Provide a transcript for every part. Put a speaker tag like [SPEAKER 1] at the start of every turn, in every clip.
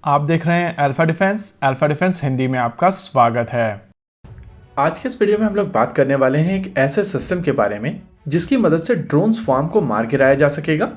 [SPEAKER 1] आप देख रहे हैं अल्फा डिफेंस हिंदी में आपका स्वागत है।
[SPEAKER 2] आज के इस वीडियो में हम लोग बात करने वाले हैं एक ऐसे सिस्टम के बारे में जिसकी मदद से ड्रोन स्वार्म को मार गिराया जा सकेगा।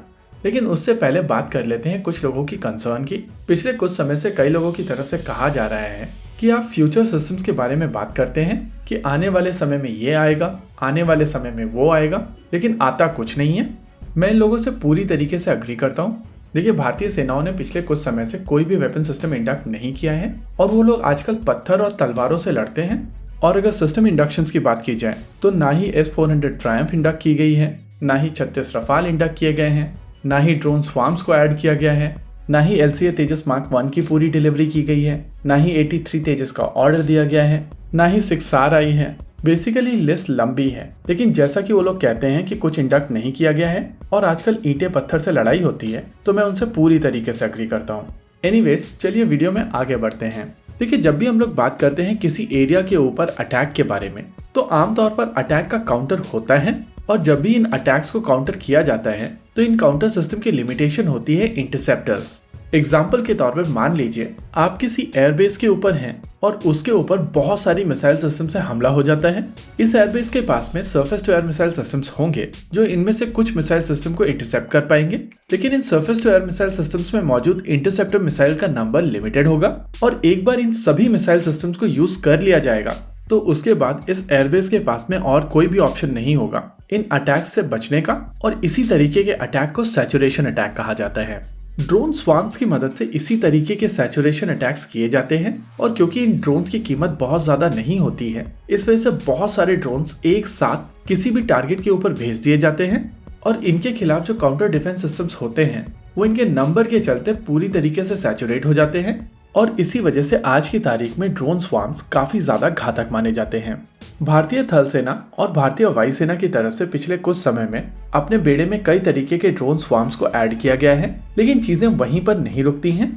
[SPEAKER 2] लेकिन उससे पहले बात कर लेते हैं कुछ लोगों की कंसर्न की। पिछले कुछ समय से कई लोगों की तरफ से कहा जा रहा है कि आप फ्यूचर सिस्टम्स के बारे में बात करते हैं कि आने वाले समय में ये आएगा, आने वाले समय में वो आएगा, लेकिन आता कुछ नहीं है। मैं इन लोगों से पूरी तरीके से अग्री करता हूँ। देखिए, भारतीय सेनाओं ने पिछले कुछ समय से कोई भी वेपन सिस्टम इंडक्ट नहीं किया है और वो लोग आजकल पत्थर और तलवारों से लड़ते हैं। और अगर सिस्टम इंडक्शंस की बात की जाए तो ना ही S-400 ट्रायम्फ इंडक्ट की गई है, ना ही 36 रफाल इंडक्ट किए गए हैं, ना ही ड्रोन स्वार्म्स को ऐड किया गया है, ना ही LCA तेजस मार्क 1 की पूरी डिलीवरी की गई है, ना ही 83 तेजस का ऑर्डर दिया गया है, ना ही 6R आई है। बेसिकली लिस्ट लंबी है, लेकिन जैसा कि वो लोग कहते हैं कि कुछ इंडक्ट नहीं किया गया है और आजकल ईंटें पत्थर से लड़ाई होती है, तो मैं उनसे पूरी तरीके से अग्री करता हूँ। एनीवेज, चलिए वीडियो में आगे बढ़ते हैं। देखिए, जब भी हम लोग बात करते हैं किसी एरिया के ऊपर अटैक के बारे में, तो आमतौर पर अटैक का काउंटर होता है और जब भी इन अटैक्स को काउंटर किया जाता है तो इन काउंटर सिस्टम की लिमिटेशन होती है इंटरसेप्टर्स। एग्जाम्पल के तौर पर मान लीजिए आप किसी एयरबेस के ऊपर हैं और उसके ऊपर बहुत सारी मिसाइल सिस्टम से हमला हो जाता है। इस एयरबेस के पास में surface to air missile systems होंगे जो इनमें से कुछ मिसाइल सिस्टम को इंटरसेप्ट कर पाएंगे, लेकिन इन surface to air missile systems में मौजूद इंटरसेप्टर मिसाइल का नंबर लिमिटेड होगा और एक बार इन सभी मिसाइल सिस्टम्स को यूज कर लिया जाएगा तो उसके बाद इस एयरबेस के पास में और कोई भी ऑप्शन नहीं होगा इन अटैक्स से बचने का। और इसी तरीके के अटैक को सैचुरेशन अटैक कहा जाता है। ड्रोन स्वार्म्स की मदद से इसी तरीके के सैचुरेशन अटैक्स किए जाते हैं और क्योंकि इन ड्रोन्स की कीमत बहुत ज्यादा नहीं होती है, इस वजह से बहुत सारे ड्रोन्स एक साथ किसी भी टारगेट के ऊपर भेज दिए जाते हैं और इनके खिलाफ जो काउंटर डिफेंस सिस्टम्स होते हैं वो इनके नंबर के चलते पूरी तरीके से सैचुरेट हो जाते हैं और इसी वजह से आज की तारीख में ड्रोन स्वार्म्स काफी ज्यादा घातक माने जाते हैं। भारतीय थल सेना और भारतीय वायुसेना की तरफ से पिछले कुछ समय में अपने बेड़े में कई तरीके के ड्रोन स्वार्म्स को ऐड किया गया है, लेकिन चीजें वहीं पर नहीं रुकती हैं।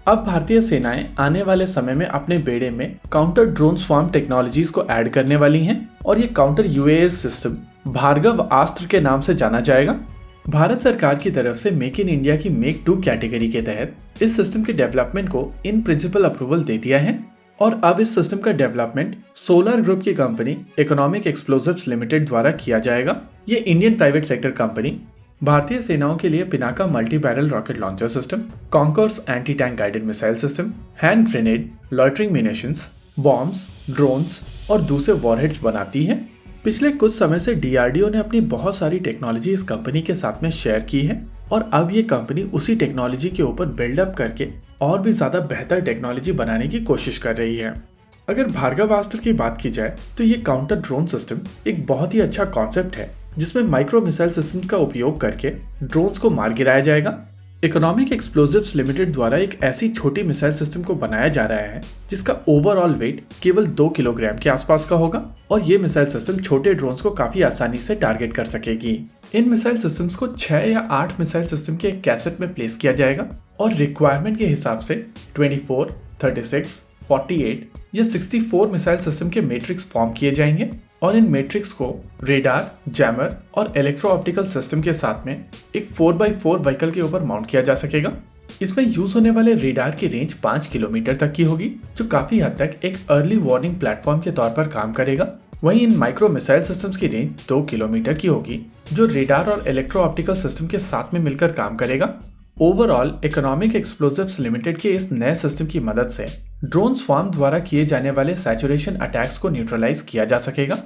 [SPEAKER 2] अब भारतीय सेनाएं आने वाले समय में अपने बेड़े में काउंटर ड्रोन स्वार्म टेक्नोलॉजीज को ऐड करने वाली हैं और ये काउंटर UAS सिस्टम भार्गव अस्त्र के नाम से जाना जाएगा। भारत सरकार की तरफ से मेक इन इंडिया की मेक 2 कैटेगरी के तहत इस सिस्टम के डेवलपमेंट को इन प्रिंसिपल अप्रूवल दे दिया है और अब इस सिस्टम का डेवलपमेंट सोलर ग्रुप की कंपनी इकोनॉमिक एक्सप्लोजिव्स लिमिटेड द्वारा किया जाएगा। ये इंडियन प्राइवेट सेक्टर कंपनी भारतीय सेनाओं के लिए Pinaka multi barrel rocket launcher system, concourse anti tank guided missile system, hand grenade, loitering munitions, bombs, drones और दूसरे वॉरहेड्स बनाती है। पिछले कुछ समय से DRDO ने अपनी बहुत सारी टेक्नोलॉजी इस कंपनी के साथ में शेयर की है और अब ये कंपनी उसी टेक्नोलॉजी के ऊपर बिल्डअप करके और भी ज्यादा बेहतर टेक्नोलॉजी बनाने की कोशिश कर रही है। अगर भार्गव अस्त्र की बात की जाए तो ये काउंटर ड्रोन सिस्टम एक बहुत ही अच्छा कॉन्सेप्ट है जिसमें माइक्रो मिसाइल सिस्टम्स का उपयोग करके ड्रोन्स को मार गिराया जाएगा। इकोनॉमिक एक्सप्लोजिव्स लिमिटेड द्वारा एक ऐसी छोटी मिसाइल सिस्टम को बनाया जा रहा है जिसका ओवरऑल वेट केवल 2 किलोग्राम के आसपास का होगा और ये मिसाइल सिस्टम छोटे ड्रोन्स को काफी आसानी से टारगेट कर सकेगी। इन मिसाइल सिस्टम्स को 6 या 8 मिसाइल सिस्टम के एक कैसेट में प्लेस किया जाएगा और रिक्वायरमेंट के हिसाब से 24, 36, 48 या 64 मिसाइल सिस्टम के मैट्रिक्स फॉर्म किए जाएंगे और इन मैट्रिक्स को रेडार, जैमर और इलेक्ट्रो ऑप्टिकल सिस्टम के साथ में एक 4x4 व्हीकल के ऊपर माउंट किया जा सकेगा। इसमें यूज होने वाले रेडार की रेंज 5 किलोमीटर तक की होगी जो काफी हद तक एक अर्ली वार्निंग प्लेटफॉर्म के तौर पर काम करेगा। वहीं इन माइक्रो मिसाइल सिस्टम्स की रेंज 2 किलोमीटर की होगी जो रेडार और इलेक्ट्रो ऑप्टिकल सिस्टम के साथ में मिलकर काम करेगा। ओवरऑल इकोनॉमिक एक्सप्लोजिव्स लिमिटेड के इस नए सिस्टम की मदद से ड्रोन स्वार्म द्वारा किए जाने वाले सैचुरेशन अटैक्स को न्यूट्रलाइज किया जा सकेगा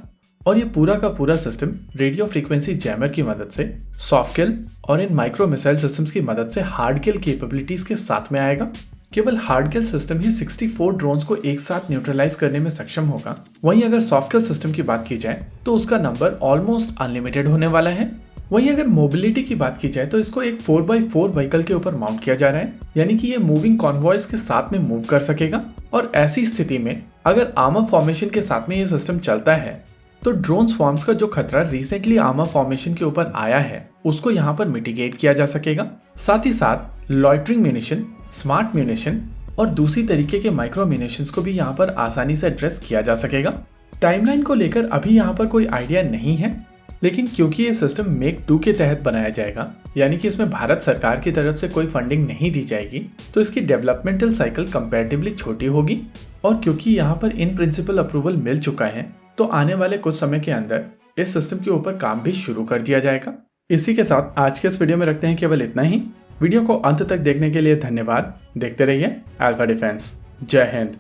[SPEAKER 2] और ये पूरा का पूरा सिस्टम रेडियो फ्रीक्वेंसी जैमर की मदद से सॉफ्ट किल और इन माइक्रो मिसाइल सिस्टम्स की मदद से हार्ड किल कैपेबिलिटीज के साथ में आएगा। केवल हार्ड किल सिस्टम ही 64 ड्रोन्स को एक साथ न्यूट्रलाइज करने में सक्षम होगा। वहीं अगर सॉफ्ट किल सिस्टम की बात की जाए तो उसका नंबर ऑलमोस्ट अनलिमिटेड होने वाला है। वहीं अगर मोबिलिटी की बात की जाए तो इसको एक 4x4 व्हीकल के ऊपर माउंट किया जा रहा है, यानी कि ये मूविंग कॉन्वॉयज के साथ में मूव कर सकेगा और ऐसी स्थिति में अगर आर्मर फॉर्मेशन के साथ में ये सिस्टम चलता है तो ड्रोन स्वार्म्स का जो खतरा रिसेंटली आर्मर फॉर्मेशन के ऊपर आया है उसको यहाँ पर मिटिगेट किया जा सकेगा। साथ ही साथ लॉइटरिंग म्यूनिशन, स्मार्ट म्यूनिशन और दूसरी तरीके के माइक्रो म्यूनिशंस को भी यहाँ पर आसानी से एड्रेस किया जा सकेगा। टाइमलाइन को लेकर अभी यहाँ पर कोई आइडिया नहीं है, लेकिन क्योंकि ये सिस्टम मेक 2 के तहत बनाया जाएगा, यानी कि इसमें भारत सरकार की तरफ से कोई फंडिंग नहीं दी जाएगी, तो इसकी डेवलपमेंटल साइकिल कंपैरेटिवली छोटी होगी। और क्योंकि यहाँ पर इन प्रिंसिपल अप्रूवल मिल चुका है, तो आने वाले कुछ समय के अंदर इस सिस्टम के ऊपर काम भी शुरू कर दिया जाएगा। इसी के साथ आज के इस वीडियो में रखते हैं केवल इतना ही। वीडियो को अंत तक देखने के लिए धन्यवाद। देखते रहिए अल्फा डिफेंस। जय हिंद।